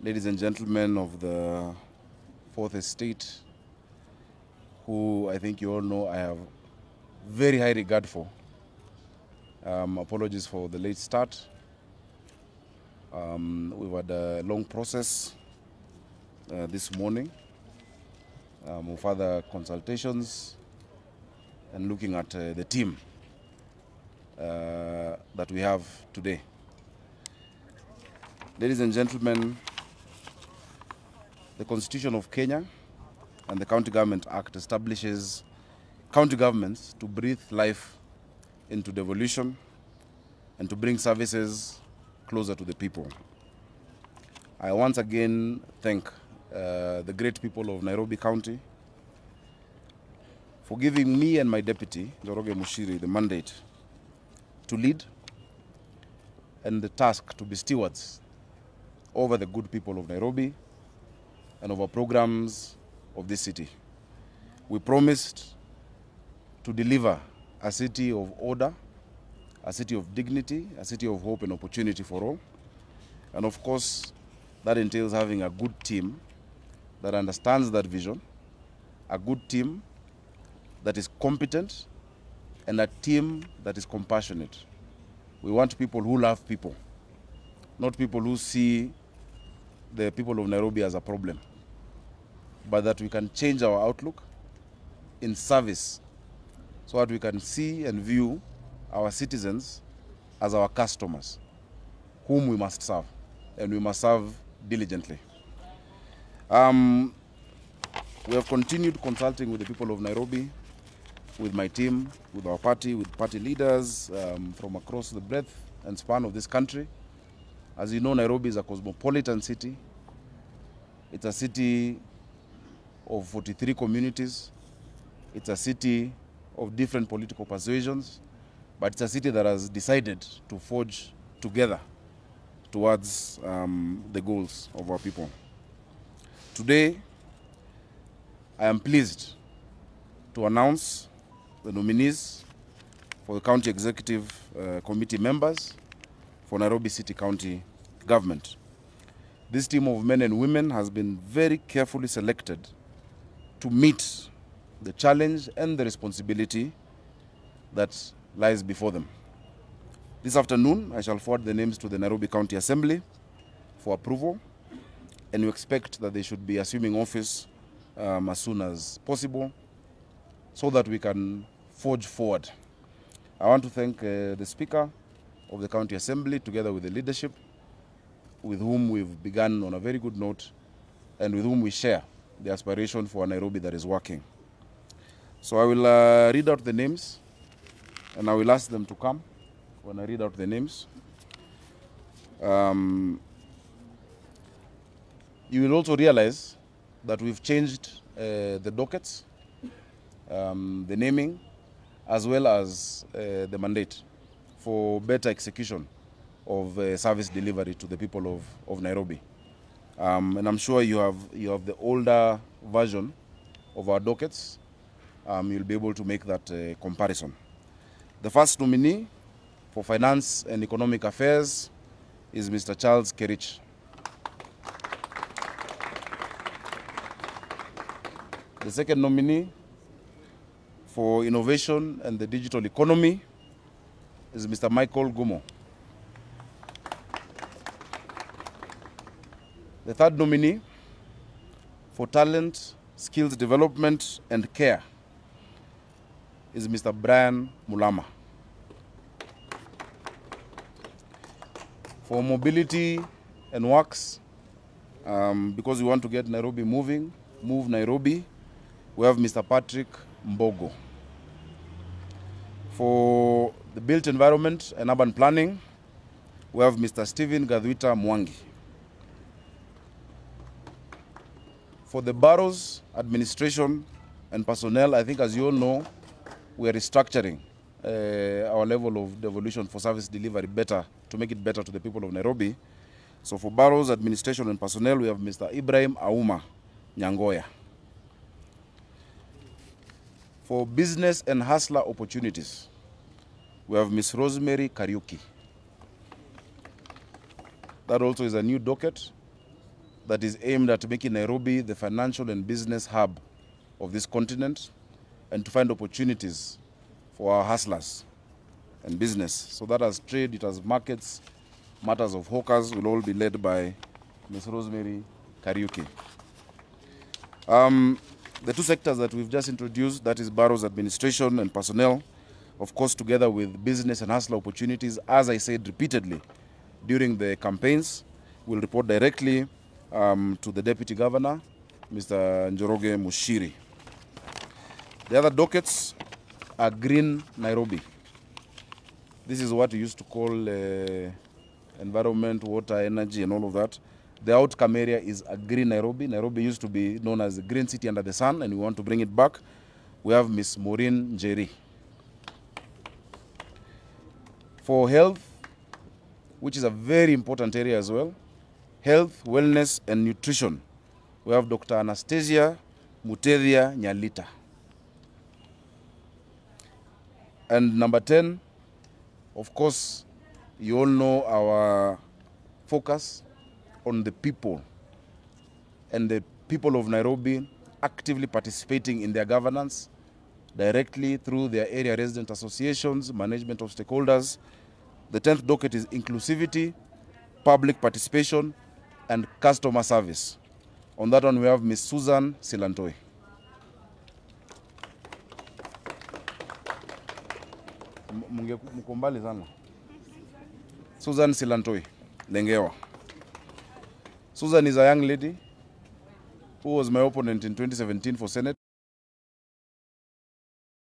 ladies and gentlemen of the Fourth Estate, who I think you all know I have very high regard for. Apologies for the late start. We've had a long process this morning of further consultations and looking at the team that we have today. Ladies and gentlemen, the Constitution of Kenya and the County Government Act establishes county governments to breathe life into devolution and to bring services closer to the people. I once again thank the great people of Nairobi County for giving me and my deputy, Njoroge Mushiri, the mandate to lead and the task to be stewards over the good people of Nairobi and over programs of this city. We promised to deliver a city of order, a city of dignity, a city of hope and opportunity for all. And of course, that entails having a good team that understands that vision, a good team that is competent, and a team that is compassionate. We want people who love people, not people who see the people of Nairobi as a problem, but that we can change our outlook in service so that we can see and view our citizens as our customers, whom we must serve, and we must serve diligently. We have continued consulting with the people of Nairobi, with my team, with our party, with party leaders from across the breadth and span of this country. As you know, Nairobi is a cosmopolitan city. It's a city of 43 communities. It's a city of different political persuasions, but it's a city that has decided to forge together towards the goals of our people. Today, I am pleased to announce the nominees for the County Executive Committee members for Nairobi City County Government. This team of men and women has been very carefully selected to meet the challenge and the responsibility that lies before them. This afternoon, I shall forward the names to the Nairobi County Assembly for approval, and we expect that they should be assuming office as soon as possible so that we can forge forward. I want to thank the Speaker of the County Assembly together with the leadership, with whom we've begun on a very good note and with whom we share the aspiration for a Nairobi that is working. So I will read out the names and I will ask them to come when I read out the names. You will also realize that we've changed the dockets, the naming, as well as the mandate for better execution of service delivery to the people of Nairobi. And I'm sure you have the older version of our dockets. You'll be able to make that comparison. The first nominee for Finance and Economic Affairs is Mr. Charles Kerich. The second nominee for Innovation and the Digital Economy is Mr. Michael Gumo. The third nominee for Talent, Skills Development and Care is Mr. Brian Mulama. For Mobility and Works, because we want to get Nairobi moving, Move Nairobi, we have Mr. Patrick Mbogo. For the Built Environment and Urban Planning, we have Mr. Stephen Gadwita Mwangi. For the Boroughs, Administration and Personnel, I think as you all know, we are restructuring our level of devolution for service delivery better, to make it better to the people of Nairobi. So for Boroughs, Administration and Personnel, we have Mr. Ibrahim Auma Nyangoya. For Business and Hustler Opportunities, we have Ms. Rosemary Kariuki. That also is a new docket that is aimed at making Nairobi the financial and business hub of this continent and to find opportunities for our hustlers and business. So that as trade, it has markets, matters of hawkers will all be led by Ms. Rosemary Kariuki. The two sectors that we've just introduced, that is Barrow's administration and personnel, of course, together with business and hustler opportunities, as I said repeatedly during the campaigns, will report directly to the Deputy Governor, Mr. Njoroge Mushiri. The other dockets are Green Nairobi. This is what we used to call environment, water, energy, and all of that. The outcome area is a Green Nairobi. Nairobi used to be known as the Green City Under the Sun, and we want to bring it back. We have Ms. Maureen Njeri. For health, which is a very important area as well, health, wellness, and nutrition, we have Dr. Anastasia Mutedia Nyalita. And number 10, of course, you all know our focus on the people and the people of Nairobi actively participating in their governance directly through their area resident associations, management of stakeholders. The 10th docket is inclusivity, public participation, and customer service. On that one, we have Ms. Susan Silantoi. Mkumbali sana. Susan Silantoi, Lengewa. Susan is a young lady who was my opponent in 2017 for Senate.